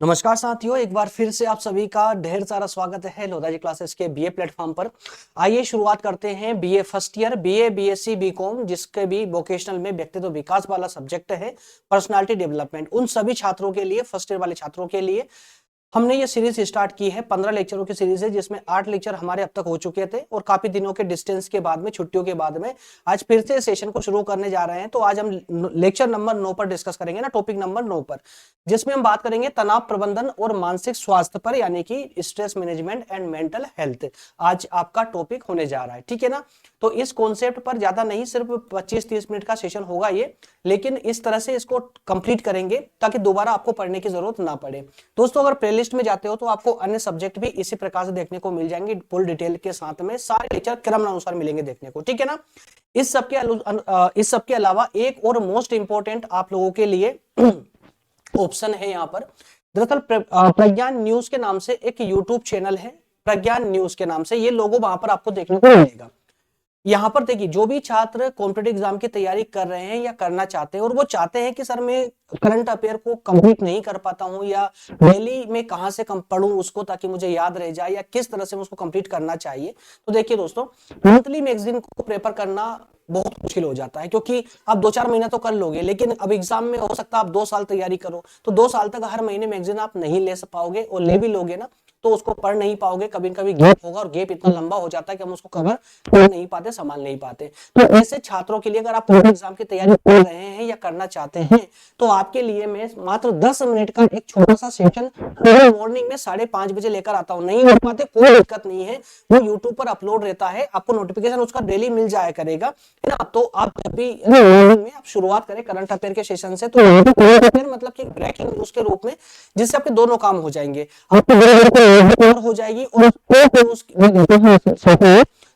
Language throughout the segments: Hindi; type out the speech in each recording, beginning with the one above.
नमस्कार साथियों, एक बार फिर से आप सभी का ढेर सारा स्वागत है लोधाजी क्लासेस के बीए प्लेटफॉर्म पर। आइए शुरुआत करते हैं BA first year, BA, BSc, BCom, जिसके भी वोकेशनल में व्यक्तित्व विकास वाला सब्जेक्ट है, पर्सनालिटी डेवलपमेंट, उन सभी छात्रों के लिए, फर्स्ट ईयर वाले छात्रों के लिए हमने ये सीरीज स्टार्ट की है। 15 लेक्चरों की सीरीज है जिसमें 8 लेक्चर हमारे अब तक हो चुके थे और काफी दिनों के डिस्टेंस के बाद में, छुट्टियों के बाद में आज फिर से सेशन को शुरू करने जा रहे हैं। तो आज हम लेक्चर नंबर 9 पर डिस्कस करेंगे ना, टॉपिक नंबर 9 पर, जिसमें हम बात करेंगे तनाव प्रबंधन और मानसिक स्वास्थ्य पर, यानी कि stress management and mental health. आज आपका टॉपिक होने जा रहा है, ठीक है ना। तो इस कॉन्सेप्ट पर ज्यादा नहीं, सिर्फ 25-30 मिनट का सेशन होगा ये, लेकिन इस तरह से इसको कंप्लीट करेंगे ताकि दोबारा आपको पढ़ने की जरूरत ना पड़े। दोस्तों, अगर प्लेलिस्ट में जाते हो तो आपको अन्य सब्जेक्ट भी इसी प्रकार से देखने को मिल जाएंगे, फुल डिटेल के साथ में सारे लेक्चर क्रमानुसार मिलेंगे देखने को, ठीक है ना। इस सब के अलावा एक और मोस्ट इंपोर्टेंट आप लोगों के लिए ऑप्शन है यहाँ पर। दरअसल प्रज्ञान न्यूज के नाम से एक यूट्यूब चैनल है, प्रज्ञान न्यूज के नाम से, ये लोगो वहां पर आपको देखने को मिलेगा। यहाँ पर देखिए, जो भी छात्र कॉम्पिटिटिव एग्जाम की तैयारी कर रहे हैं या करना चाहते हैं और वो चाहते हैं कि सर मैं करंट अफेयर को कंप्लीट नहीं कर पाता हूँ, या डेली में कहाँ से कम पढ़ूं उसको ताकि मुझे याद रह जाए, या किस तरह से मैं उसको कंप्लीट करना चाहिए, तो देखिए दोस्तों, मंथली मैगजीन को प्रेफर करना बहुत मुश्किल हो जाता है, क्योंकि आप 2-4 महीना तो कर लोगे, लेकिन अब एग्जाम में हो सकता है आप 2 साल तैयारी करो, तो 2 साल तक हर महीने मैगजीन आप नहीं ले पाओगे, और ले भी लोगे ना तो उसको पढ़ नहीं पाओगे, कभी कभी गैप होगा, और गैप इतना लंबा हो जाता है कि हम उसको कवर कर नहीं पाते, संभाल नहीं पाते। तो ऐसे छात्रों के लिए, अगर आप एग्जाम की तैयारी कर रहे हैं या करना चाहते हैं, तो आपके लिए मैं मात्र 10 मिनट का एक छोटा सा सेशन मॉर्निंग में 5:30 बजे लेकर आता हूँ। नहीं हो पाते कोई दिक्कत नहीं है, वो यूट्यूब पर अपलोड रहता है, आपको नोटिफिकेशन उसका डेली मिल जाया करेगा, है ना। तो आप जब भी मॉर्निंग में आप शुरुआत करें करंट अफेयर के सेशन से, तो करंट अफेयर मतलब कि ब्रेकिंग न्यूज के रूप में, जिससे आपके दोनों काम हो जाएंगे, आपको हो जाएगी, और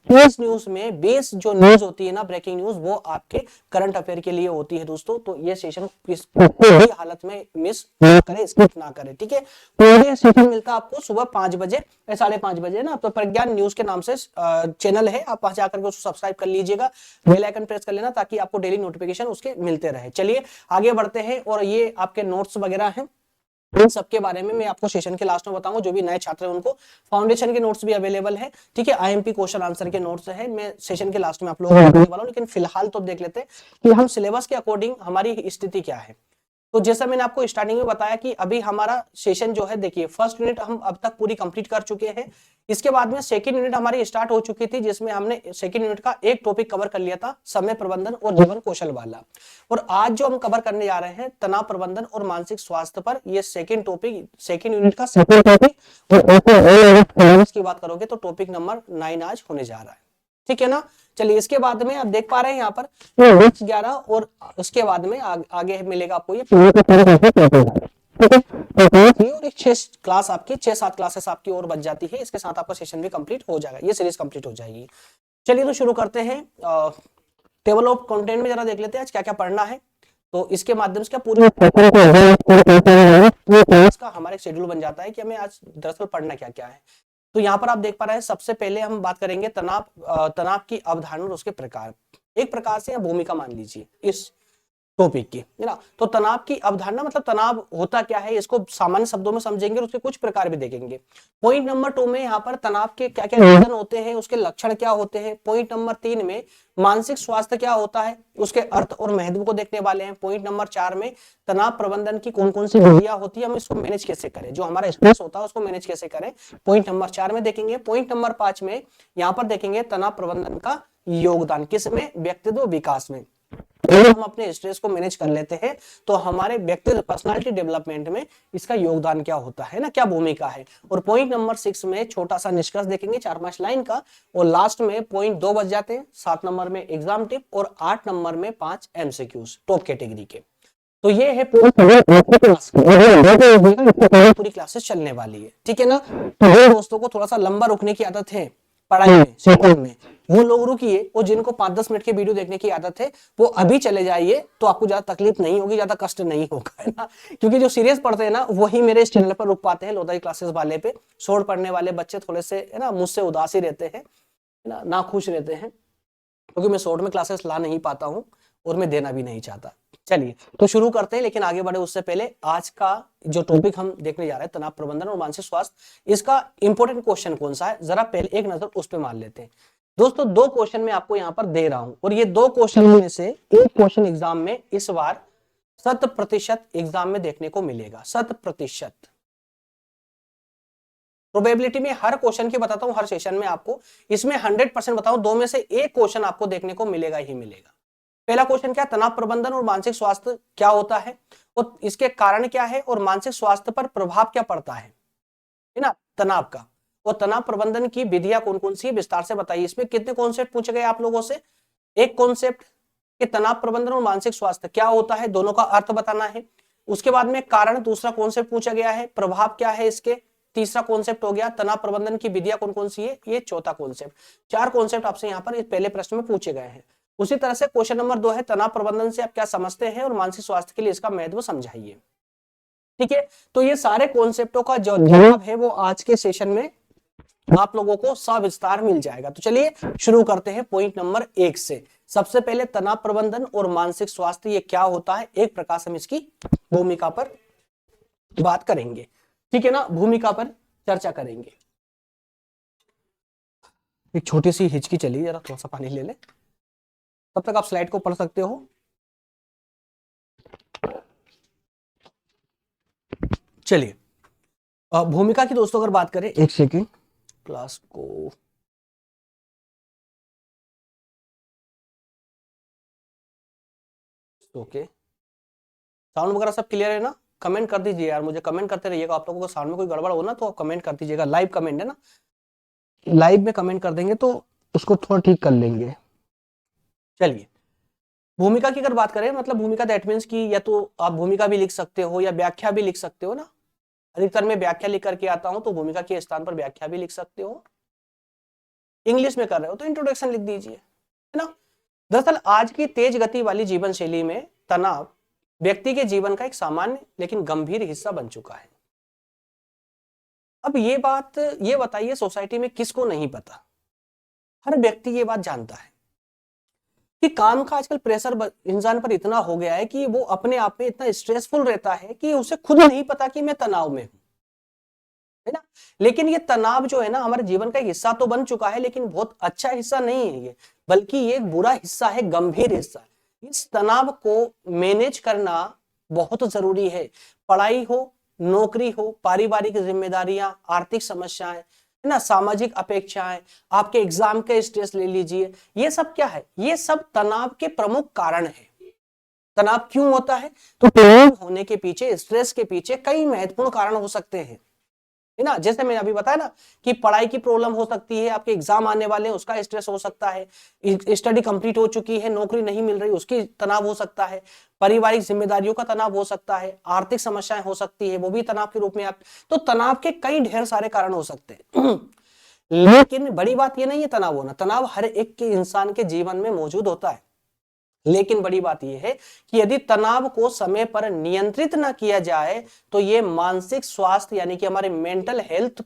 न्यूज न्यूज में बेस जो न्यूज होती है ना, ब्रेकिंग न्यूज, वो आपके करंट अफेयर के लिए होती है दोस्तों। तो ये सेशन किसी हालत में मिस ना करें, स्किप ना करें, ठीक है। तो ये सेशन मिलता है आपको सुबह 5 बजे, 5:30 बजे ना। तो प्रज्ञान न्यूज के नाम से चैनल है, आप वहां जाकर के उसको सब्सक्राइब कर लीजिएगा, बेल आइकन प्रेस कर लेना ताकि आपको डेली नोटिफिकेशन उसके मिलते रहे। चलिए आगे बढ़ते हैं, और ये आपके नोट्स वगैरह हैं, इन सबके बारे में मैं आपको सेशन के लास्ट में बताऊंगा। जो भी नए छात्र हैं उनको फाउंडेशन के नोट्स भी अवेलेबल है, ठीक है। आईएमपी क्वेश्चन आंसर के नोट्स है, मैं सेशन के लास्ट में आप लोगों को बताने वाला हूं, लेकिन फिलहाल तो देख लेते हैं कि हम सिलेबस के अकॉर्डिंग हमारी स्थिति क्या है। तो जैसा मैंने आपको स्टार्टिंग में बताया कि अभी हमारा सेशन जो है, देखिए फर्स्ट यूनिट हम अब तक पूरी कंप्लीट कर चुके हैं। इसके बाद में सेकंड यूनिट हमारी स्टार्ट हो चुकी थी, जिसमें हमने सेकंड यूनिट का एक टॉपिक कवर कर लिया था, समय प्रबंधन और जीवन कौशल वाला। और आज जो हम कवर करने जा रहे हैं, तनाव प्रबंधन और मानसिक स्वास्थ्य पर, ये सेकंड टॉपिक, सेकंड यूनिट का सेकंड टॉपिक, और की बात करोगे तो टॉपिक नंबर 9 आज होने जा रहा है, ठीक है ना। चलिए, इसके बाद में आप देख पा रहे हैं यहाँ पर 11, और उसके बाद में आगे मिलेगा आपको ये, और एक 6 क्लास आपकी, 6-7 क्लासेस आपकी और बच जाती है, इसके साथ आपका सेशन भी कंप्लीट हो जाएगा, ये सीरीज कंप्लीट हो जाएगी। चलिए तो शुरू करते हैं। टेबल ऑफ कंटेंट में जरा देख लेते हैं आज क्या क्या पढ़ना है। तो इसके माध्यम से क्या पूरी क्लास का हमारा एक शेड्यूल बन जाता है कि हमें आज दरअसल पढ़ना क्या क्या है। तो यहाँ पर आप देख पा रहे हैं, सबसे पहले हम बात करेंगे तनाव की अवधारणा और उसके प्रकार। एक प्रकार से भूमिका मान लीजिए इस टॉपिक की, है ना। तो तनाव की अवधारणा मतलब तनाव होता क्या है, इसको सामान्य शब्दों में समझेंगे और उसके कुछ प्रकार भी देखेंगे। पॉइंट नंबर 2 में यहाँ पर तनाव के क्या क्या रीजन होते हैं, उसके लक्षण क्या होते हैं। पॉइंट नंबर 3 में मानसिक स्वास्थ्य क्या होता है, उसके अर्थ और महत्व को देखने वाले हैं। पॉइंट नंबर 4 में तनाव प्रबंधन की कौन कौन सी विधियां होती है, हम इसको मैनेज कैसे करें, जो हमारा स्ट्रेस होता है उसको मैनेज कैसे करें, पॉइंट नंबर 4 में देखेंगे। पॉइंट नंबर 5 में यहाँ पर देखेंगे तनाव प्रबंधन का योगदान किसमें, व्यक्तित्व विकास में। अगर हम अपने स्ट्रेस को मैनेज कर लेते हैं तो हमारे व्यक्तित्व, पर्सनालिटी डेवलपमेंट में इसका योगदान क्या होता है ना, क्या भूमिका है। और पॉइंट नंबर 6 में छोटा सा निष्कर्ष देखेंगे 4-5 लाइन का, और लास्ट में पॉइंट 2 बच जाते हैं, 7 नंबर में एग्जाम टिप, और 8 नंबर में 5 एमसीक्यूज टॉप कैटेगरी के। तो ये है पूरी क्लासेस चलने वाली है, ठीक है ना। तो दोस्तों को थोड़ा सा लंबा रुकने की आदत है पढ़ाई में, सेशन में, वो लोग रुकिए, और जिनको 5-10 मिनट के वीडियो देखने की आदत है वो अभी चले जाइए, तो आपको ज्यादा तकलीफ नहीं होगी, ज्यादा कष्ट नहीं होगा, है ना। क्योंकि जो सीरियस पढ़ते हैं ना वही मेरे इस चैनल पर रुक पाते हैं, लोधाजी क्लासेस वाले पे। शॉर्ट पढ़ने वाले बच्चे थोड़े से, है ना, मुझसे उदास ही रहते हैं, ना खुश रहते हैं, क्योंकि मैं शॉर्ट में क्लासेस ला नहीं पाता हूँ, और मैं देना भी नहीं चाहता। चलिए तो शुरू करते हैं, लेकिन आगे बढ़े उससे पहले आज का जो टॉपिक हम देखने जा रहे हैं तनाव प्रबंधन और मानसिक स्वास्थ्य, इसका इंपॉर्टेंट क्वेश्चन कौन सा है जरा पहले एक नजर उस पर मार लेते हैं। दोस्तों 2 क्वेश्चन मैं आपको यहाँ पर दे रहा हूं और ये 2 क्वेश्चन में से एक क्वेश्चन एग्जाम में इस बार 100% एग्जाम में देखने को मिलेगा। 100% प्रोबेबिलिटी में हर क्वेश्चन की बताता हूं, हर सेशन में आपको इसमें 100% बताऊं 2 में से एक क्वेश्चन आपको देखने को मिलेगा ही मिलेगा। पहला क्वेश्चन क्या, तनाव प्रबंधन और मानसिक स्वास्थ्य क्या होता है और इसके कारण क्या है और मानसिक स्वास्थ्य पर प्रभाव क्या पड़ता है ना तनाव का, और तनाव प्रबंधन की विधियां कौन कौन सी विस्तार से बताइए। इसमें कितने कॉन्सेप्ट पूछे गए आप लोगों से, एक कॉन्सेप्ट कि तनाव प्रबंधन और मानसिक स्वास्थ्य क्या होता है, दोनों का अर्थ बताना है। उसके बाद में कारण, दूसरा कॉन्सेप्ट पूछा गया है, प्रभाव क्या है इसके, तीसरा कॉन्सेप्ट हो गया, तनाव प्रबंधन की विधियां कौन कौन सी है, ये चौथा कॉन्सेप्ट। 4 कॉन्सेप्ट आपसे यहाँ पर इस पहले प्रश्न में पूछे गए हैं। उसी तरह से क्वेश्चन नंबर 2 है, तनाव प्रबंधन से आप क्या समझते हैं और मानसिक स्वास्थ्य के लिए इसका महत्व समझाइए। ठीक है, तो ये सारे कॉन्सेप्टों का जो जवाब है वो आज के सेशन में आप लोगों को सविस्तार मिल जाएगा। तो चलिए शुरू करते हैं पॉइंट नंबर 1 से। सबसे पहले तनाव प्रबंधन और मानसिक स्वास्थ्य ये क्या होता है, एक प्रकार से हम इसकी भूमिका पर बात करेंगे। ठीक है ना, भूमिका पर चर्चा करेंगे। एक छोटी सी हिचकी चली, जरा थोड़ा सा पानी ले ले, तब तक आप स्लाइड को पढ़ सकते हो। चलिए भूमिका की दोस्तों अगर बात करें, एक सेकंड क्लास को ओके, साउंड वगैरह सब क्लियर है ना, कमेंट कर दीजिए यार, मुझे कमेंट करते रहिएगा। आप लोगों को साउंड में कोई गड़बड़ हो ना तो कमेंट कर दीजिएगा, लाइव कमेंट है ना, लाइव में कमेंट कर देंगे तो उसको थोड़ा ठीक कर लेंगे। चलिए भूमिका की अगर बात करें, मतलब भूमिका दैट मीन्स की या तो आप भूमिका भी लिख सकते हो या व्याख्या भी लिख सकते हो ना। अधिकतर मैं व्याख्या लिख करके आता हूं, तो भूमिका के स्थान पर व्याख्या भी लिख सकते हो। इंग्लिश में कर रहे हो तो इंट्रोडक्शन लिख दीजिए, है ना। दरअसल आज की तेज गति वाली जीवन शैली में तनाव व्यक्ति के जीवन का एक सामान्य लेकिन गंभीर हिस्सा बन चुका है। अब ये बात ये बताइए सोसाइटी में किसको नहीं पता, हर व्यक्ति ये बात जानता है कि काम का आजकल प्रेशर इंसान पर इतना हो गया है कि वो अपने आप में इतना स्ट्रेसफुल रहता है कि उसे खुद नहीं पता कि मैं तनाव में हूं, है ना। लेकिन ये तनाव जो है ना हमारे जीवन का एक हिस्सा तो बन चुका है, लेकिन बहुत अच्छा हिस्सा नहीं है ये, बल्कि ये एक बुरा हिस्सा है, गंभीर हिस्सा। इस तनाव को मैनेज करना बहुत जरूरी है। पढ़ाई हो, नौकरी हो, पारिवारिक जिम्मेदारियां, आर्थिक समस्याएं, है ना, सामाजिक अपेक्षाएं, आपके एग्जाम के स्ट्रेस ले लीजिए, ये सब क्या है, ये सब तनाव के प्रमुख कारण है। तनाव क्यों होता है, तो तनाव होने के पीछे, स्ट्रेस के पीछे कई महत्वपूर्ण कारण हो सकते हैं, है ना। जैसे मैंने अभी बताया ना कि पढ़ाई की प्रॉब्लम हो सकती है, आपके एग्जाम आने वाले हैं उसका स्ट्रेस हो सकता है, स्टडी कंप्लीट हो चुकी है नौकरी नहीं मिल रही उसकी तनाव हो सकता है, पारिवारिक जिम्मेदारियों का तनाव हो सकता है, आर्थिक समस्याएं हो सकती है, वो भी तनाव के रूप में आप, तो तनाव के कई ढेर सारे कारण हो सकते हैं। लेकिन बड़ी बात ये नहीं है तनाव होना, तनाव हर एक के इंसान के जीवन में मौजूद होता है, लेकिन बड़ी बात यह है कि यदि तनाव को समय पर नियंत्रित ना किया जाए तो यह मानसिक स्वास्थ्य यानी कि हमारे मेंटल हेल्थ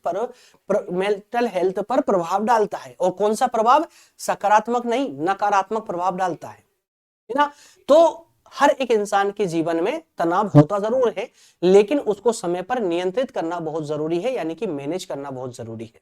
पर प्रभाव डालता है। और कौन सा प्रभाव, सकारात्मक नहीं नकारात्मक प्रभाव डालता है ना। तो हर एक इंसान के जीवन में तनाव होता जरूर है, लेकिन उसको समय पर नियंत्रित करना बहुत जरूरी है, यानी कि मैनेज करना बहुत जरूरी है।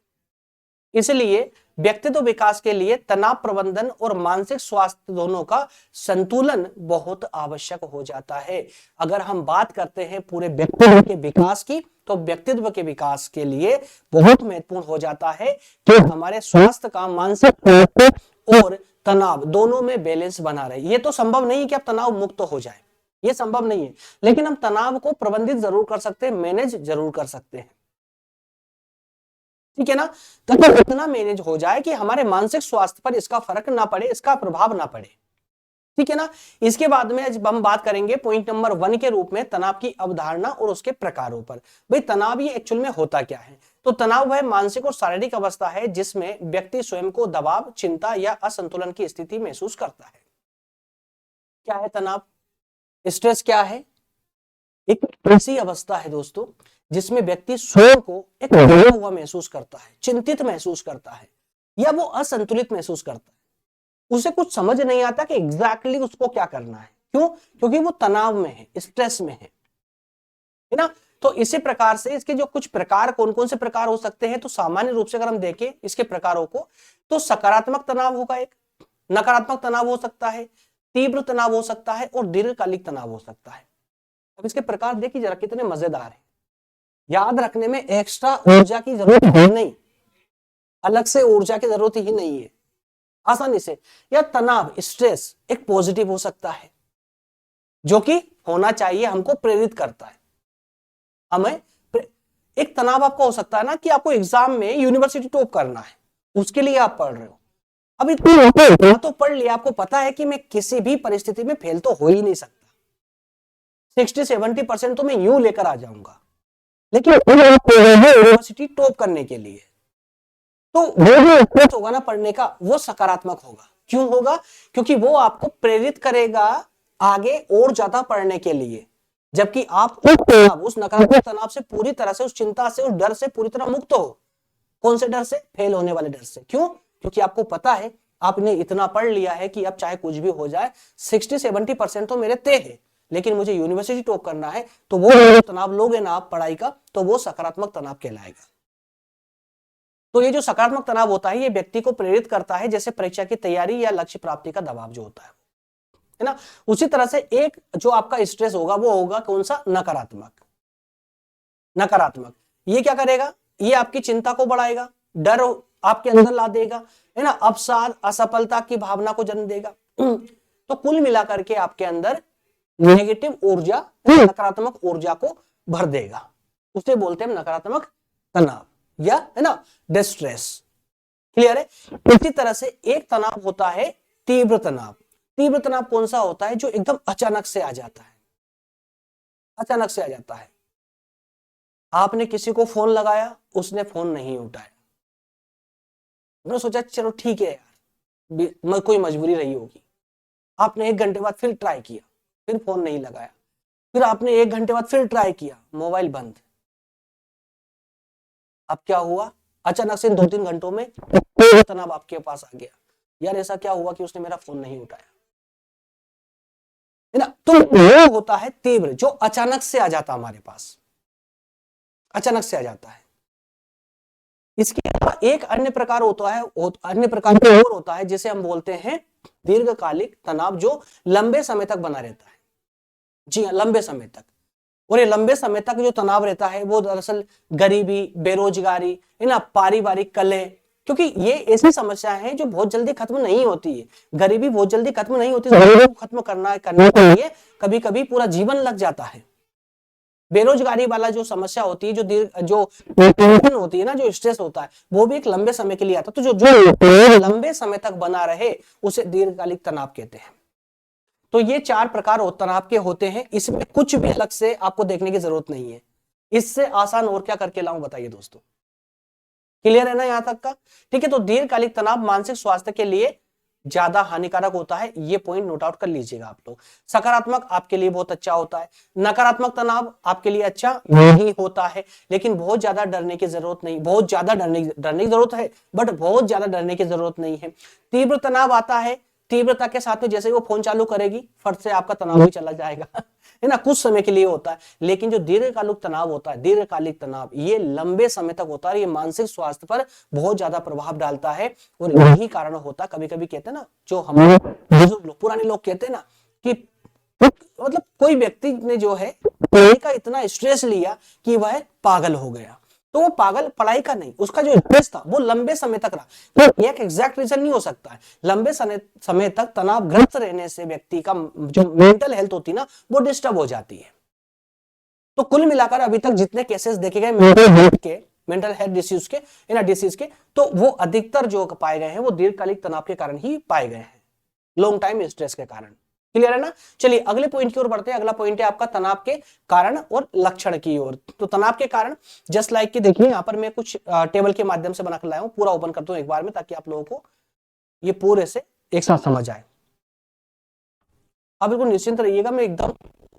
इसलिए व्यक्तित्व विकास के लिए तनाव प्रबंधन और मानसिक स्वास्थ्य दोनों का संतुलन बहुत आवश्यक हो जाता है। अगर हम बात करते हैं पूरे व्यक्तित्व के विकास की, तो व्यक्तित्व के विकास के लिए बहुत महत्वपूर्ण हो जाता है कि हमारे स्वास्थ्य का, मानसिक स्वास्थ्य और तनाव दोनों में बैलेंस बना रहे। ये तो संभव नहीं कि आप तनाव मुक्त हो जाए, ये संभव नहीं है, लेकिन हम तनाव को प्रबंधित जरूर कर सकते हैं, मैनेज जरूर कर सकते हैं। ठीक है ना, तो इतना मैनेज हो जाए कि हमारे मानसिक स्वास्थ्य पर इसका फर्क ना पड़े, इसका प्रभाव ना पड़े। ठीक है ना। इसके बाद में आज हम बात करेंगे पॉइंट नंबर 1 के रूप में तनाव की अवधारणा और उसके प्रकारों पर। भाई तनाव ये एक्चुअल में होता क्या है, तो तनाव वह मानसिक और शारीरिक अवस्था है जिसमें व्यक्ति स्वयं को दबाव, चिंता या असंतुलन की स्थिति महसूस करता है। क्या है तनाव, स्ट्रेस क्या है, एक ऐसी अवस्था है दोस्तों जिसमें व्यक्ति स्वयं को एक डरा हुआ महसूस करता है, चिंतित महसूस करता है या वो असंतुलित महसूस करता है। उसे कुछ समझ नहीं आता कि एग्जैक्टली उसको क्या करना है। क्यों? क्योंकि वो तनाव में है, स्ट्रेस में है ना। तो इसी प्रकार से इसके जो कुछ प्रकार, कौन कौन से प्रकार हो सकते हैं, तो सामान्य रूप से अगर हम देखें इसके प्रकारों को, तो सकारात्मक तनाव होगा, एक नकारात्मक तनाव हो सकता है, तीव्र तनाव हो सकता है और दीर्घकालिक तनाव हो सकता है। अब इसके प्रकार देखिए जरा कितने मजेदार है। याद रखने में एक्स्ट्रा ऊर्जा की जरूरत है नहीं, अलग से ऊर्जा की जरूरत ही नहीं है, आसानी से। या तनाव, स्ट्रेस एक पॉजिटिव हो सकता है जो कि होना चाहिए, हमको प्रेरित करता है हमें। एक तनाव आपका हो सकता है ना कि आपको एग्जाम में यूनिवर्सिटी टॉप करना है, उसके लिए आप पढ़ रहे हो। अब इतना तो पढ़ लिया, आपको पता है कि मैं किसी भी परिस्थिति में फेल तो हो ही नहीं सकता, 60-70% तो मैं यूं लेकर आ जाऊंगा, लेकिन यूनिवर्सिटी टॉप करने के लिए तो वो जो होगा ना पढ़ने का, वो सकारात्मक होगा। क्यों होगा? क्योंकि वो आपको प्रेरित करेगा आगे और ज्यादा पढ़ने के लिए, जबकि आप उस नकारात्मक तनाव से पूरी तरह से, उस चिंता से, उस डर से पूरी तरह मुक्त हो। कौन से डर से? फेल होने वाले डर से। क्यों? क्योंकि आपको पता है, आपने इतना पढ़ लिया है कि अब चाहे कुछ भी हो जाए, 60-70% तो मेरे तय है, लेकिन मुझे यूनिवर्सिटी टॉप करना है। तो वो तनाव लोगे ना आप पढ़ाई का, तो वो सकारात्मक तनाव कहलाएगा। तो ये जो सकारात्मक तनाव होता है, ये व्यक्ति को प्रेरित करता है, जैसे परीक्षा की तैयारी या लक्ष्य प्राप्ति का दबाव जो होता है ना। उसी तरह से एक जो आपका स्ट्रेस होगा, वो होगा कौन सा? नकारात्मक। नकारात्मक ये क्या करेगा? ये आपकी चिंता को बढ़ाएगा, डर आपके अंदर ला देगा, है ना, अवसाद, असफलता की भावना को जन्म देगा। तो कुल मिलाकर के आपके अंदर नेगेटिव ऊर्जा, नकारात्मक ऊर्जा को भर देगा, उसे बोलते हैं नकारात्मक तनाव, या है ना डिस्ट्रेस। क्लियर है? इसी तरह से एक तनाव होता है तीव्र तनाव। तीव्र तनाव कौन सा होता है? जो एकदम अचानक से आ जाता है, अचानक से आ जाता है। आपने किसी को फोन लगाया, उसने फोन नहीं उठाया, मैंने सोचा चलो ठीक है यार, कोई मजबूरी रही होगी। आपने 1 घंटे बाद फिर ट्राई किया, फिर फोन नहीं लगाया, फिर आपने 1 घंटे बाद फिर ट्राई किया, मोबाइल बंद। अब क्या हुआ? अचानक से 2-3 घंटों में तनाव आपके पास आ गया, यार ऐसा क्या हुआ कि उसने मेरा फोन नहीं उठाया, है ना। तो वो होता है तीव्र, जो अचानक से आ जाता हमारे पास, अचानक से आ जाता है। इसके अलावा एक अन्य प्रकार होता है, अन्य प्रकार का और होता है, जिसे हम बोलते हैं दीर्घकालिक तनाव, जो लंबे समय तक बना रहता है। जी हाँ, लंबे समय तक। और ये लंबे समय तक जो तनाव रहता है, वो दरअसल गरीबी, बेरोजगारी, है ना, पारिवारिक कलह, क्योंकि ये ऐसी समस्या है जो बहुत जल्दी खत्म नहीं होती है। गरीबी बहुत जल्दी खत्म नहीं होती, गरीबी को खत्म करने के लिए कभी कभी पूरा जीवन लग जाता है। बेरोजगारी वाला जो समस्या होती है, जो टेंशन होती है ना, जो स्ट्रेस होता है, वो भी एक लंबे समय के लिए आता है। तो जो लंबे समय तक बना रहे, उसे दीर्घकालिक तनाव कहते हैं। तो ये 4 प्रकार तनाव के होते हैं, इसमें कुछ भी अलग से आपको देखने की जरूरत नहीं है। इससे आसान और क्या करके लाऊं, बताइए दोस्तों। क्लियर है ना यहां तक का? ठीक है। तो दीर्घकालिक तनाव मानसिक स्वास्थ्य के लिए ज्यादा हानिकारक होता है, ये पॉइंट नोट आउट कर लीजिएगा आप लोग। सकारात्मक आपके लिए बहुत अच्छा होता है, नकारात्मक तनाव आपके लिए अच्छा नहीं होता है, लेकिन बहुत ज्यादा डरने की जरूरत नहीं, बहुत ज्यादा डरने की जरूरत है, बट बहुत ज्यादा डरने की जरूरत नहीं है। तीव्र तनाव आता है, तीव्रता के साथ में जैसे ही वो फोन चालू करेगी, फट से आपका तनाव भी चला जाएगा, है ना, कुछ समय के लिए होता है। लेकिन जो दीर्घकालिक तनाव होता है, दीर्घकालिक तनाव, ये लंबे समय तक होता है, ये मानसिक स्वास्थ्य पर बहुत ज्यादा प्रभाव डालता है। और यही कारण होता है, कभी कभी कहते हैं ना, जो हम बुजुर्ग लोग, पुराने लोग कहते हैं ना कि मतलब कोई व्यक्ति ने जो है पढ़ाई का इतना स्ट्रेस लिया कि वह पागल हो गया। तो वो पागल पढ़ाई का नहीं, उसका जो स्ट्रेस था वो लंबे समय तक रहा। तो एक एग्जैक्ट रीजन नहीं हो सकता है। लंबे समय तक तनावग्रस्त रहने से व्यक्ति का जो मेंटल हेल्थ होती है ना, वो डिस्टर्ब हो जाती है। तो कुल मिलाकर अभी तक जितने केसेस देखे गए मेंटल हेल्थ डिसीज के, तो वो अधिकतर जो पाए गए हैं, वो दीर्घकालिक तनाव के कारण ही पाए गए हैं, लॉन्ग टाइम स्ट्रेस के कारण। क्लियर है ना? चलिए अगले पॉइंट की ओर बढ़ते हैं। अगला पॉइंट है आपका तनाव के कारण और लक्षण की ओर। तो तनाव के कारण, जस्ट लाइक कि देखिए यहाँ पर मैं कुछ टेबल के माध्यम से बनाकर लाया हूं, पूरा ओपन करता हूं एक बार में, ताकि आप लोगों को ये पूरे से एक साथ समझ आए। आप बिल्कुल निश्चिंत रहिएगा, मैं एकदम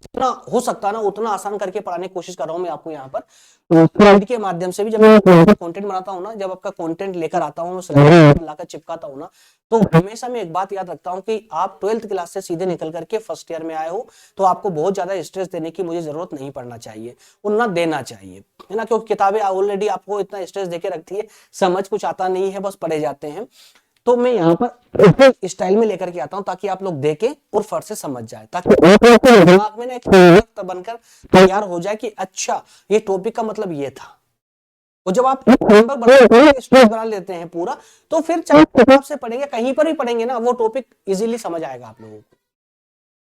जितना हो सकता है ना उतना आसान करके पढ़ाने की कोशिश कर रहा हूँ मैं आपको यहाँ पर स्लाइड के माध्यम से भी। जब मैं कंटेंट बनाता हूँ ना, जब आपका कंटेंट लेकर आता हूँ, स्लाइड लाकर चिपकाता हूँ ना, तो हमेशा मैं एक बात याद रखता हूँ कि आप 12th क्लास से सीधे निकल करके फर्स्ट ईयर में आए हो, तो आपको बहुत ज्यादा स्ट्रेस देने की मुझे जरूरत नहीं पड़ना चाहिए और ना देना चाहिए, है ना, क्योंकि किताबें ऑलरेडी आपको इतना स्ट्रेस देके रखती है, समझ कुछ आता नहीं है, बस पढ़े जाते हैं। तो मैं यहाँ पर स्टाइल में लेकर के आता हूँ ताकि आप लोग देखें और फट से समझ जाए, ताकि दिमाग में ना एक बनकर तैयार हो जाए कि अच्छा ये टॉपिक का मतलब ये था। और जब आप स्ट्रेस बना लेते हैं पूरा, तो फिर चाहे किताब से पढ़ेंगे कहीं पर भी पढ़ेंगे ना, वो टॉपिक इजीली समझ आएगा आप लोगों को।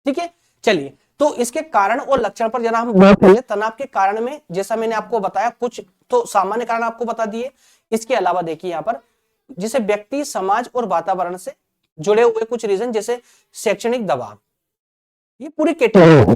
ठीक है, चलिए, तो इसके कारण और लक्षण पर जरा हम बात करें। तनाव के कारण में जैसा मैंने आपको बताया, कुछ तो सामान्य कारण आपको बता दिए, इसके अलावा देखिए यहाँ पर जिसे व्यक्ति, समाज और वातावरण से जुड़े हुए कुछ रीजन, जैसे शैक्षणिक दबाव, ये पूरी कैटेगरी।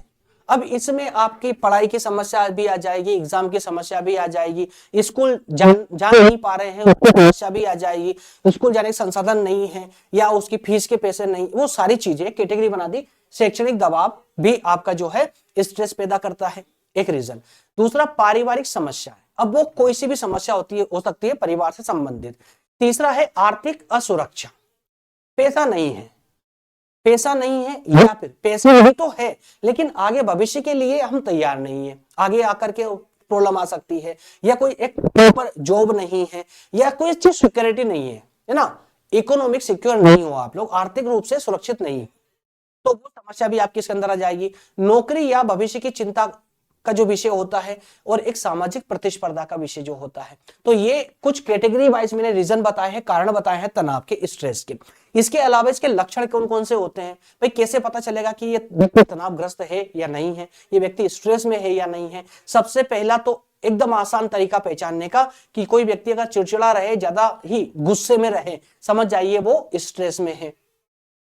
अब इसमें आपकी पढ़ाई की समस्या भी आ जाएगी, एग्जाम की समस्या भी आ जाएगी, स्कूल जा नहीं पा रहे हैं उसकी समस्या भी आ जाएगी, स्कूल जाने के संसाधन नहीं है या उसकी फीस के पैसे नहीं, वो सारी चीजें कैटेगरी बना दी। शैक्षणिक दबाव भी आपका जो है स्ट्रेस पैदा करता है, एक रीजन। दूसरा, पारिवारिक समस्या है, अब वो कोई सी भी समस्या होती है, हो सकती है परिवार से संबंधित। तीसरा है आर्थिक असुरक्षा, पैसा नहीं है, पैसा नहीं है, या फिर पैसा भी तो है लेकिन आगे भविष्य के लिए हम तैयार नहीं है, आगे आकर के प्रॉब्लम आ सकती है, या कोई एक प्रॉपर जॉब नहीं है, या कोई चीज सिक्योरिटी नहीं है ना, इकोनॉमिक सिक्योर नहीं हो आप लोग, आर्थिक रूप से सुरक्षित नहीं, तो वो समस्या भी आपके इसके अंदर आ जाएगी। नौकरी या भविष्य की चिंता का जो विषय होता है, और एक सामाजिक प्रतिस्पर्धा का विषय जो होता है। तो ये कुछ कैटेगरी वाइज मैंने रीजन बताए हैं, कारण बताए हैं तनाव के, स्ट्रेस के। इसके अलावा इसके लक्षण कौन कौन से होते हैं, भाई कैसे पता चलेगा कि ये व्यक्ति तनावग्रस्त है या नहीं है, ये व्यक्ति स्ट्रेस में है या नहीं है। सबसे पहला तो एकदम आसान तरीका पहचानने का कि कोई व्यक्ति अगर चिड़चिड़ा रहे, ज्यादा ही गुस्से में रहे, समझ जाइए वो स्ट्रेस में है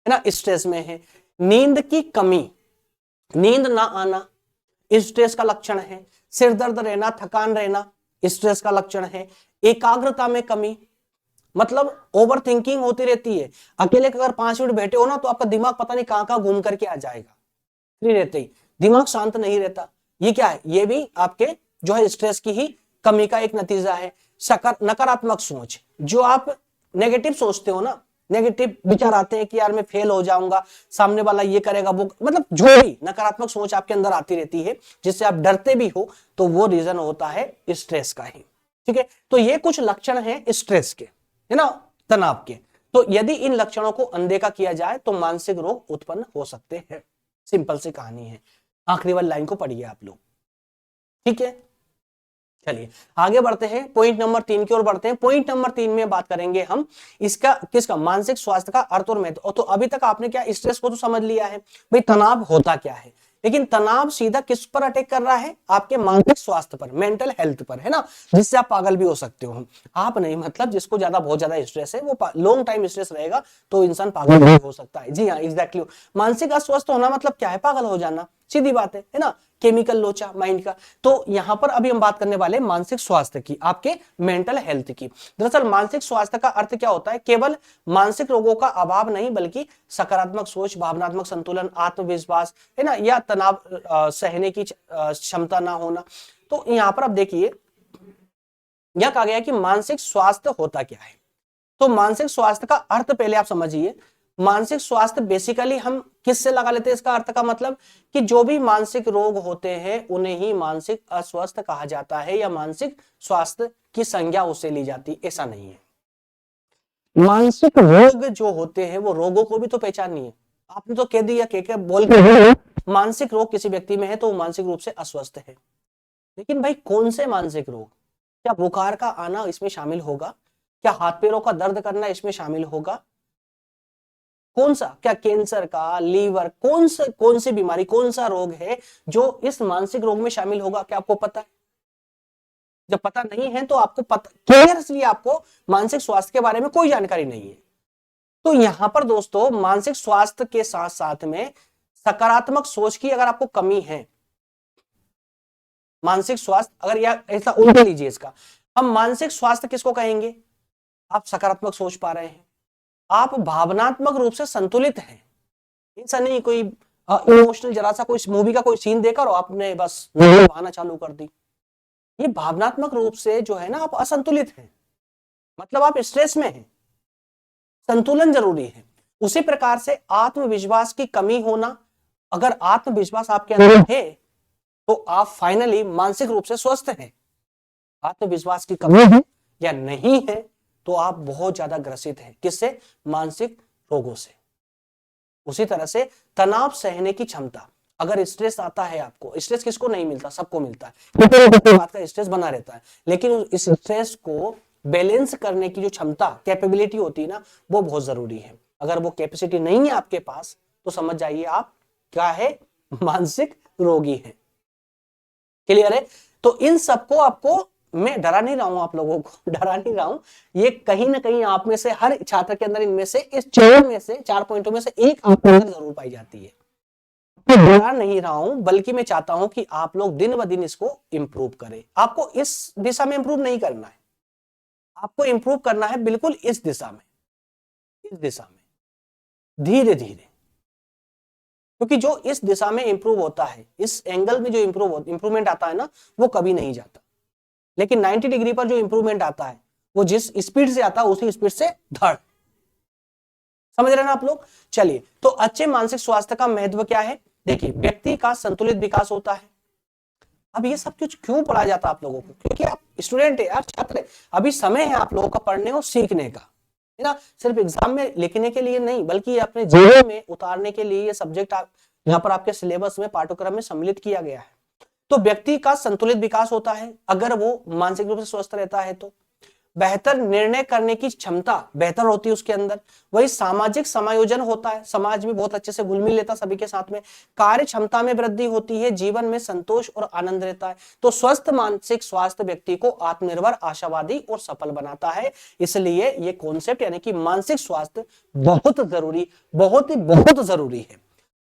ना, स्ट्रेस में है। नींद की कमी, नींद ना आना स्ट्रेस का लक्षण है। सिर दर्द रहना, थकान रहना स्ट्रेस का लक्षण है। एकाग्रता में कमी, मतलब ओवर थिंकिंग होती रहती है, अकेले अगर 5 मिनट बैठे हो ना तो आपका दिमाग पता नहीं कहां कहां घूम करके आ जाएगा, फ्री रहते ही दिमाग शांत नहीं रहता। ये क्या है, ये भी आपके जो है स्ट्रेस की ही कमी का एक नतीजा है। नकारात्मक सोच, जो आप नेगेटिव सोचते हो ना, नेगेटिव विचार आते हैं कि यार मैं फेल हो जाऊंगा, सामने वाला ये करेगा, वो, मतलब जो भी नकारात्मक सोच आपके अंदर आती रहती है जिससे आप डरते भी हो, तो वो रीजन होता है स्ट्रेस का ही। ठीक है, तो ये कुछ लक्षण हैं स्ट्रेस के, है ना, तनाव के। तो यदि इन लक्षणों को अनदेखा किया जाए तो मानसिक रोग उत्पन्न हो सकते हैं, सिंपल सी कहानी है। आखिरी वाली लाइन को पढ़िए आप लोग, ठीक है। चलिए आगे बढ़ते हैं, पॉइंट नंबर 3 की ओर बढ़ते हैं। पॉइंट नंबर 3 में बात करेंगे हम इसका, किसका, मानसिक स्वास्थ्य का अर्थ और महत्व। तो अभी तक आपने क्या स्ट्रेस को तो समझ लिया है, भाई तनाव होता क्या है, लेकिन तनाव सीधा किस पर अटैक कर रहा है, आपके मानसिक स्वास्थ्य पर, मेंटल हेल्थ पर, है ना, जिससे आप पागल भी हो सकते हो। आप नहीं, मतलब जिसको बहुत ज्यादा स्ट्रेस है, वो लॉन्ग टाइम स्ट्रेस रहेगा तो इंसान पागल भी हो सकता है। जी हाँ, एग्जैक्टली। मानसिक अस्वस्थ होना मतलब क्या है, पागल हो जाना, सीधी बात है ना, केमिकल लोचा माइंड का। तो यहां पर अभी हम बात करने वाले मानसिक स्वास्थ्य की, आपके मेंटल हेल्थ की। दरअसल मानसिक स्वास्थ्य का अर्थ क्या होता है, केवल मानसिक रोगों का अभाव नहीं, बल्कि सकारात्मक सोच, भावनात्मक संतुलन, आत्मविश्वास, है ना, या तनाव सहने की क्षमता ना होना। तो यहां पर आप देखिए, यह कहा गया कि मानसिक स्वास्थ्य होता क्या है। तो मानसिक स्वास्थ्य का अर्थ पहले आप समझिए। मानसिक स्वास्थ्य बेसिकली हम किससे लगा लेते हैं, इसका अर्थ का मतलब कि जो भी मानसिक रोग होते हैं उन्हें ही मानसिक अस्वस्थ कहा जाता है, या मानसिक स्वास्थ्य की संज्ञा उससे ली जाती, ऐसा नहीं है। मानसिक रोग जो होते हैं वो रोगों को भी तो पहचानिए। आपने तो कह दिया के बोल के मानसिक रोग किसी व्यक्ति में है तो वो मानसिक रूप से अस्वस्थ है, लेकिन भाई कौन से मानसिक रोग, क्या बुखार का आना इसमें शामिल होगा, क्या हाथ पैरों का दर्द करना इसमें शामिल होगा, कौन सा, क्या कैंसर का, लीवर, कौन सी बीमारी, कौन सा रोग है जो इस मानसिक रोग में शामिल होगा, क्या आपको पता है? जब पता नहीं है तो आपको पता क्लियरली, आपको मानसिक स्वास्थ्य के बारे में कोई जानकारी नहीं है। तो यहां पर दोस्तों मानसिक स्वास्थ्य के साथ साथ में सकारात्मक सोच की अगर आपको कमी है, मानसिक स्वास्थ्य अगर, या ऐसा उल्टा लीजिए इसका, हम मानसिक स्वास्थ्य किसको कहेंगे, आप सकारात्मक सोच पा रहे हैं, आप भावनात्मक रूप से संतुलित हैं, ऐसा नहीं कोई इमोशनल जरा सा कोई मूवी का कोई सीन देखा और आपने बस बहाना चालू कर दी। ये भावनात्मक रूप से जो है ना आप असंतुलित हैं, मतलब आप स्ट्रेस में हैं। संतुलन जरूरी है। उसी प्रकार से आत्मविश्वास की कमी होना, अगर आत्मविश्वास आपके अंदर है तो आप फाइनली मानसिक रूप से स्वस्थ हैं। आत्मविश्वास की कमी है या नहीं है तो आप बहुत ज्यादा ग्रसित हैं। किससे? मानसिक रोगों से। उसी तरह से तनाव सहने की क्षमता, अगर स्ट्रेस आता है आपको, स्ट्रेस किसको नहीं मिलता? सबको मिलता है, बात का स्ट्रेस बना रहता है, लेकिन इस स्ट्रेस को बैलेंस करने की जो क्षमता, कैपेबिलिटी होती है ना, वो बहुत जरूरी है। अगर वो कैपेसिटी नहीं है आपके पास तो समझ जाइए आप क्या है? मानसिक रोगी है। क्लियर है? तो इन सबको आपको, मैं डरा नहीं रहा हूं, आप लोगों को डरा नहीं रहा हूं, ये कहीं ना कहीं आप में से हर छात्र के अंदर इनमें से इस चार पॉइंटों में से एक आपके अंदर जरूर पाई जाती है। मैं डरा नहीं रहा हूं, बल्कि मैं चाहता हूं कि आप लोग दिन ब दिन इसको इंप्रूव करें। आपको इस दिशा में इंप्रूव नहीं करना है, आपको इंप्रूव करना है बिल्कुल इस दिशा में, इस दिशा में धीरे धीरे। क्योंकि जो इस दिशा में इंप्रूव होता है, इस एंगल में जो इंप्रूवमेंट आता है ना, वो कभी नहीं जाता। लेकिन 90 डिग्री पर जो इंप्रूवमेंट आता है वो जिस स्पीड से आता है उसी स्पीड से धड़। समझ रहे हैं ना आप लोग? चलिए, तो अच्छे मानसिक स्वास्थ्य का महत्व क्या है? देखिए, व्यक्ति का संतुलित विकास होता है। अब ये सब कुछ क्यों पढ़ा जाता है आप लोगों को? क्योंकि आप स्टूडेंट है, आप छात्र है, अभी समय है आप लोगों का पढ़ने और सीखने का, है ना? सिर्फ एग्जाम में लिखने के लिए नहीं, बल्कि अपने जीवन में उतारने के लिए ये सब्जेक्ट आप यहाँ पर आपके सिलेबस में, पाठ्यक्रम में सम्मिलित किया गया है। तो व्यक्ति का संतुलित विकास होता है अगर वो मानसिक रूप से स्वस्थ रहता है। तो बेहतर निर्णय करने की क्षमता बेहतर होती है उसके अंदर। वही सामाजिक समायोजन होता है, समाज में बहुत अच्छे से घुल मिल लेता है सभी के साथ में। कार्य क्षमता में वृद्धि होती है, जीवन में संतोष और आनंद रहता है। तो स्वस्थ मानसिक स्वास्थ्य व्यक्ति को आत्मनिर्भर, आशावादी और सफल बनाता है। इसलिए ये कॉन्सेप्ट यानी कि मानसिक स्वास्थ्य बहुत जरूरी, बहुत जरूरी है।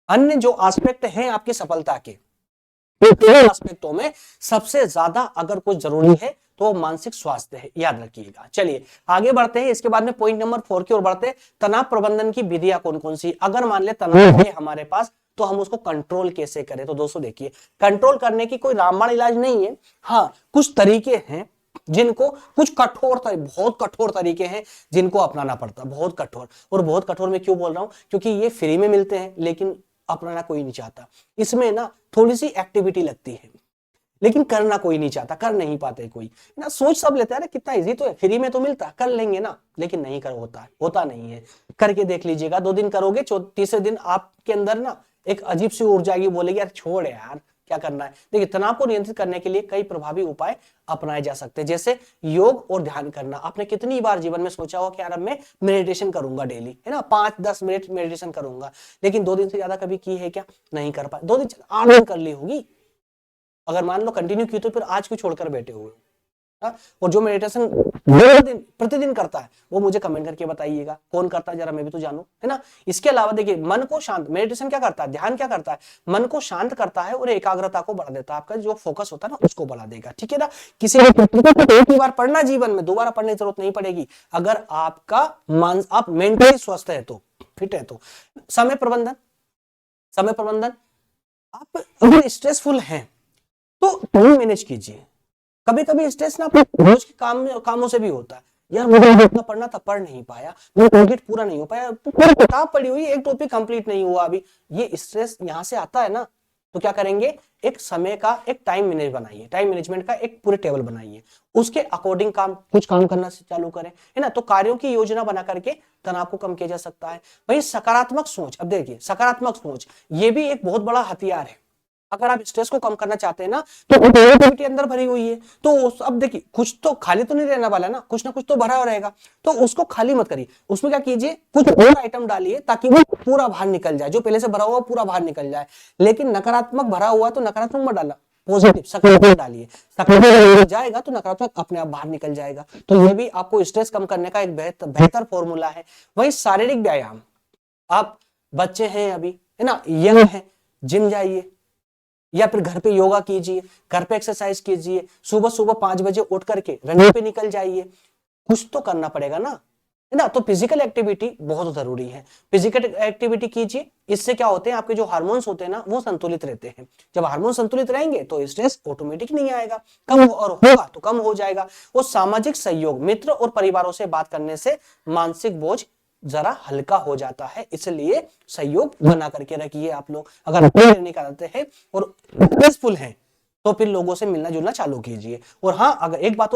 अन्य जो एस्पेक्ट हैं आपकी सफलता के, एस्पेक्टों में सबसे ज्यादा अगर कुछ जरूरी है तो मानसिक स्वास्थ्य है, याद रखिएगा। चलिए आगे बढ़ते हैं, इसके बाद में पॉइंट नंबर 4 की ओर बढ़ते हैं। तनाव प्रबंधन की विधियां कौन कौन सी? अगर मान ले तनाव है हमारे पास तो हम उसको कंट्रोल कैसे करें? तो दोस्तों देखिए, कंट्रोल करने की कोई रामबाण इलाज नहीं है। हाँ, कुछ तरीके हैं जिनको, कुछ बहुत कठोर तरीके हैं जिनको अपनाना पड़ता है। बहुत कठोर, और बहुत कठोर मैं क्यों बोल रहा हूं? क्योंकि ये फ्री में मिलते हैं लेकिन अपनाना कोई नहीं चाहता। इसमें ना थोड़ी सी एक्टिविटी लगती है लेकिन करना कोई नहीं चाहता, कर नहीं पाते कोई ना। सोच सब लेते हैं कितना इजी तो है, फ्री में तो मिलता है, कर लेंगे ना, लेकिन नहीं कर होता नहीं है। करके देख लीजिएगा, 2 दिन करोगे, तीसरे दिन आपके अंदर ना एक अजीब सी ऊर्जा आएगी, बोलेगी यार छोड़ यार क्या करना है। देखिए, तनाव को नियंत्रित करने के लिए कई प्रभावी उपाय अपनाए जा सकते हैं, जैसे योग और ध्यान करना। आपने कितनी बार जीवन में सोचा हो कि यार अब मैं मेडिटेशन करूंगा डेली, है ना, 5-10 मिनट मेडिटेशन करूंगा, लेकिन 2 दिन से ज्यादा कभी की है क्या? नहीं कर पाए। 2 दिन 8 दिन कर ली होगी, अगर मान लो कंटिन्यू की तो फिर आज क्यों छोड़कर बैठे हुए? और जो मेडिटेशन प्रतिदिन करता है वो मुझे कमेंट करके बताइएगा, कौन करता है जरा मैं भी तो जानूं, है ना। इसके अलावा देखिए, मन को शांत, मेडिटेशन क्या करता है, ध्यान क्या करता है, मन को शांत करता है और एकाग्रता को बढ़ा देता है। आपका जो फोकस होता है ना उसको बढ़ा देगा, ठीक है ना। किसी एक ही बार पढ़ना जीवन में, दोबारा पढ़ने की जरूरत नहीं पड़ेगी अगर आपका आप मेंटली स्वस्थ है तो, फिट है तो। समय प्रबंधन, आप अगर स्ट्रेसफुल हैं तो टाइम मैनेज कीजिए। कभी कभी स्ट्रेस ना रोज के कामों से भी होता है। यार मुझे जितना पढ़ना था पढ़ नहीं पाया, वो टारगेट पूरा नहीं हो पाया, पूरी किताब पढ़ी हुई, एक टॉपिक कंप्लीट नहीं हुआ अभी। ये स्ट्रेस यहाँ से आता है ना, तो क्या करेंगे, एक समय का एक टाइम मैनेजमेंट का एक पूरे टेबल बनाइए, उसके अकॉर्डिंग कुछ काम करना से चालू करें, है ना। तो कार्यों की योजना बना करके तनाव को कम किया जा सकता है। भाई सकारात्मक सोच, अब देखिए सकारात्मक सोच ये भी एक बहुत बड़ा हथियार है। अगर आप स्ट्रेस को कम करना चाहते हैं ना, तो पॉजिटिविटी अंदर भरी हुई है, तो अब देखिए कुछ तो खाली तो नहीं रहने वाला ना, कुछ ना कुछ तो भरा रहेगा, तो उसको खाली मत करिए। उसमें क्या कीजिए, कुछ और आइटम डालिए ताकि वो पूरा बाहर निकल जाए, जो पहले से भरा हुआ पूरा बाहर निकल जाए। लेकिन नकारात्मक भरा हुआ तो नकारात्मक मत डालना, पॉजिटिव सकारात्मक डालिए। सकारात्मक जाएगा तो नकारात्मक अपने आप बाहर निकल जाएगा। तो ये भी आपको स्ट्रेस कम करने का एक बेहतर फॉर्मूला है। वही शारीरिक व्यायाम, आप बच्चे हैं अभी, है ना, यंग है, जिम जाइए या फिर घर पे योगा कीजिए, घर पे एक्सरसाइज कीजिए, सुबह 5 बजे उठ करके रनिंग पे निकल जाइए। कुछ तो करना पड़ेगा ना, है ना। तो फिजिकल एक्टिविटी बहुत जरूरी है, फिजिकल एक्टिविटी कीजिए, इससे क्या होते हैं आपके जो हार्मोन्स होते हैं ना वो संतुलित रहते हैं। जब हार्मोन संतुलित रहेंगे तो स्ट्रेस ऑटोमेटिक नहीं आएगा, कम और होगा तो कम हो जाएगा। और सामाजिक सहयोग, मित्र और परिवारों से बात करने से मानसिक बोझ जरा हल्का हो जाता है, इसलिए सहयोग बना करके रखिए आप लोग। अगर अकेले रहने का रहते हैं और स्ट्रेसफुल हैं तो फिर लोगों से मिलना जुलना चालू कीजिए। और हाँ, अगर एक बात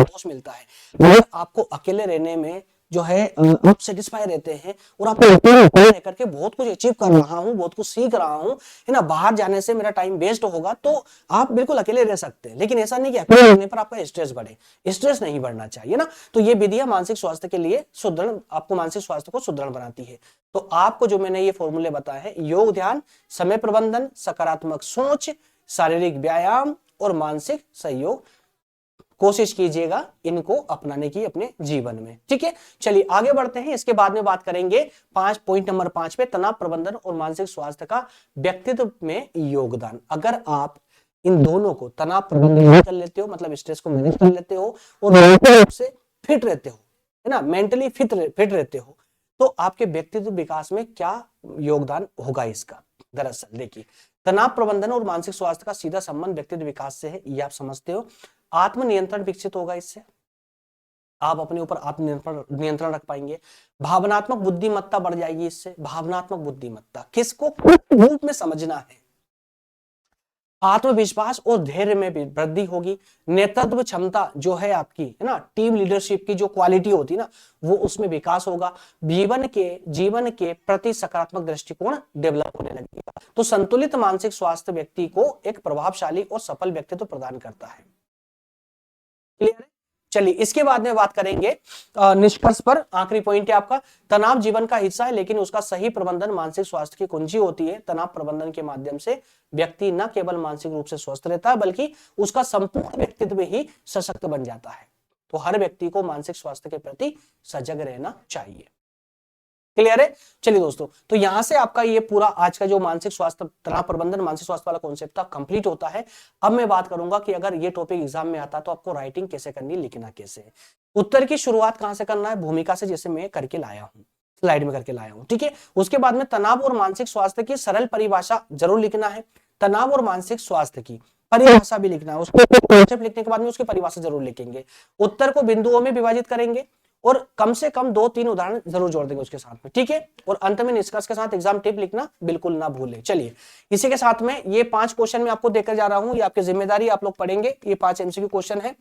दोष मिलता है, अगर आपको अकेले रहने में जो है आप सेटिस्फाई रहते हैं और आप रह करके बहुत कुछ अचीव कर रहा हूँ, बहुत कुछ सीख रहा हूँ, है ना, बाहर जाने से मेरा टाइम वेस्ट होगा, तो आप बिल्कुल अकेले रह सकते हैं। लेकिन ऐसा नहीं कि अकेले रहने पर आपका स्ट्रेस बढ़े, स्ट्रेस नहीं बढ़ना चाहिए ना। तो ये विधियां मानसिक स्वास्थ्य के लिए सुदृढ़, आपको मानसिक स्वास्थ्य को सुदृढ़ बनाती है। तो आपको जो मैंने ये फॉर्मूले बताए हैं, योग, ध्यान, समय प्रबंधन, सकारात्मक सोच, शारीरिक व्यायाम और मानसिक सहयोग, कोशिश कीजिएगा इनको अपनाने की अपने जीवन में। ठीक है, चलिए आगे बढ़ते हैं। इसके बाद में बात करेंगे पॉइंट नंबर 5 पे, तनाव प्रबंधन और मानसिक स्वास्थ्य का व्यक्तित्व में योगदान। अगर आप इन दोनों को, तनाव प्रबंधन कर लेते हो, मतलब स्ट्रेस को मैनेज कर लेते हो, और मानसिक रूप से फिट रहते हो, है ना, मेंटली फिट रहते हो, तो आपके व्यक्तित्व विकास में क्या योगदान होगा इसका। दरअसल देखिए, तनाव प्रबंधन और मानसिक स्वास्थ्य का सीधा संबंध व्यक्तित्व विकास से है, ये आप समझते हो। आत्मनियंत्रण विकसित होगा इससे, आप अपने ऊपर नियंत्रण रख पाएंगे। भावनात्मक बुद्धिमत्ता बढ़ जाएगी इससे। भावनात्मक बुद्धिमत्ता किसको रूप में समझना है। आत्मविश्वास और धैर्य में भी वृद्धि होगी। नेतृत्व क्षमता जो है आपकी, है ना, टीम लीडरशिप की जो क्वालिटी होती है ना, वो उसमें विकास होगा। जीवन के प्रति सकारात्मक दृष्टिकोण डेवलप होने लगेगा। तो संतुलित मानसिक स्वास्थ्य व्यक्ति को एक प्रभावशाली और सफल व्यक्तित्व प्रदान करता है। क्लियर है। चलिए इसके बाद में बात करेंगे निष्कर्ष पर। आखिरी पॉइंट है आपका, तनाव जीवन का हिस्सा है, लेकिन उसका सही प्रबंधन मानसिक स्वास्थ्य की कुंजी होती है। तनाव प्रबंधन के माध्यम से व्यक्ति न केवल मानसिक रूप से स्वस्थ रहता है, बल्कि उसका संपूर्ण व्यक्तित्व ही सशक्त बन जाता है। तो हर व्यक्ति को मानसिक स्वास्थ्य के प्रति सजग रहना चाहिए। क्लियर है। चलिए दोस्तों, तो यहां से आपका ये पूरा आज का जो मानसिक स्वास्थ्य, तनाव प्रबंधन, मानसिक स्वास्थ्य वाला कॉन्सेप्ट था, कंप्लीट होता है। अब मैं बात करूंगा कि अगर ये टॉपिक एग्जाम में आता तो आपको राइटिंग कैसे करनी, लिखना कैसे है। उत्तर की शुरुआत कहां से करना है, भूमिका से, जैसे मैं करके लाया हूं, स्लाइड में करके लाया हूं। ठीक है, उसके बाद में तनाव और मानसिक स्वास्थ्य की सरल परिभाषा जरूर लिखना है। तनाव और मानसिक स्वास्थ्य की परिभाषा भी लिखना है, उसको कॉन्सेप्ट लिखने के बाद में उसकी परिभाषा जरूर लिखेंगे। उत्तर को बिंदुओं में विभाजित करेंगे और कम से कम 2-3 उदाहरण जरूर जोड़ देंगे उसके साथ में। ठीक है, और अंत में निष्कर्ष के साथ एग्जाम टिप लिखना बिल्कुल ना भूलें। चलिए इसी के साथ में ये 5 क्वेश्चन मैं आपको देकर जा रहा हूं, ये आपकी जिम्मेदारी, आप लोग पढ़ेंगे। ये 5 MCQ क्वेश्चन है।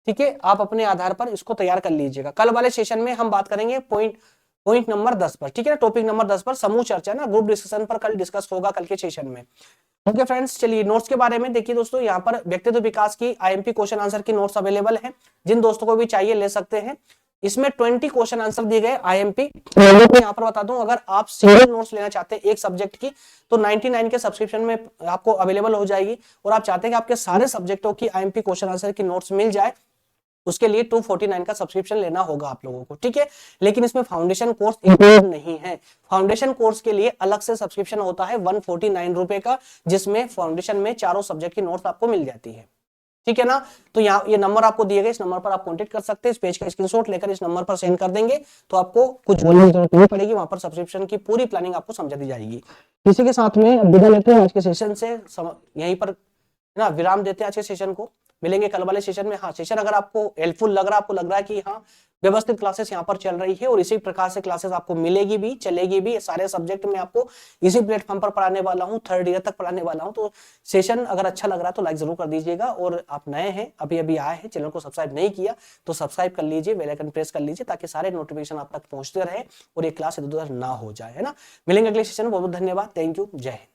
ठीक है, आप अपने आधार पर इसको तैयार कर लीजिएगा। कल वाले सेशन में हम बात करेंगे पॉइंट नंबर 10 पर। ठीक है ना, टॉपिक नंबर 10 पर समूह चर्चा ना, ग्रुप डिस्कशन पर कल डिस्कस होगा, कल के सेशन में। ओके फ्रेंड्स, चलिए नोट्स के बारे में देखिए दोस्तों, यहाँ पर व्यक्तित्व विकास की IMP क्वेश्चन आंसर की नोट्स अवेलेबल है, जिन दोस्तों को भी चाहिए ले सकते हैं। इसमें 20 क्वेश्चन आंसर दिए गए IMP। यहाँ पर बता दूं, अगर आप सिंगल नोट्स लेना चाहते हैं एक सब्जेक्ट की, तो 99 के सब्सक्रिप्शन में आपको अवेलेबल हो जाएगी। और आप चाहते हैं कि आपके सारे सब्जेक्टों की IMP क्वेश्चन आंसर की नोट्स मिल जाए, उसके लिए 249 का सब्सक्रिप्शन लेना होगा आप लोगों को। ठीक है, लेकिन इसमें फाउंडेशन कोर्स इंक्लूड नहीं है। फाउंडेशन कोर्स के लिए अलग से सब्सक्रिप्शन होता है 149 रुपए का, जिसमें फाउंडेशन में चारों सब्जेक्ट की नोट्स आपको मिल जाती है। ठीक है ना, तो यहाँ ये नंबर आपको दिए गए, इस नंबर पर आप कांटेक्ट कर सकते हैं। इस पेज का स्क्रीनशॉट लेकर इस नंबर पर सेंड कर देंगे, तो आपको कुछ बोलने की जरूरत नहीं पड़ेगी, वहां पर सब्सक्रिप्शन की पूरी प्लानिंग आपको समझा दी जाएगी। इसी के साथ में विदा लेते हैं आज के सेशन से, यहीं पर ना विराम देते हैं आज के सेशन को। मिलेंगे कल वाले सेशन में। हाँ, सेशन अगर आपको हेल्पफुल लग रहा है, आपको लग रहा है कि हाँ व्यवस्थित क्लासेस यहाँ पर चल रही है और इसी प्रकार से क्लासेस आपको मिलेगी भी, चलेगी भी, सारे सब्जेक्ट में आपको इसी प्लेटफॉर्म पर पढ़ाने वाला हूँ, 3rd ईयर तक पढ़ाने वाला हूँ। तो सेशन अगर अच्छा लग रहा है तो लाइक जरूर कर दीजिएगा। और आप नए हैं, अभी अभी आए हैं, चैनल को सब्सक्राइब नहीं किया तो सब्सक्राइब कर लीजिए, बेल आइकन प्रेस कर लीजिए, ताकि सारे नोटिफिकेशन आप तक पहुंचते रहे और ये क्लास इधर उधर ना हो जाए, है ना। मिलेंगे अगले सेशन में। बहुत बहुत धन्यवाद, थैंक यू, जय हिंद।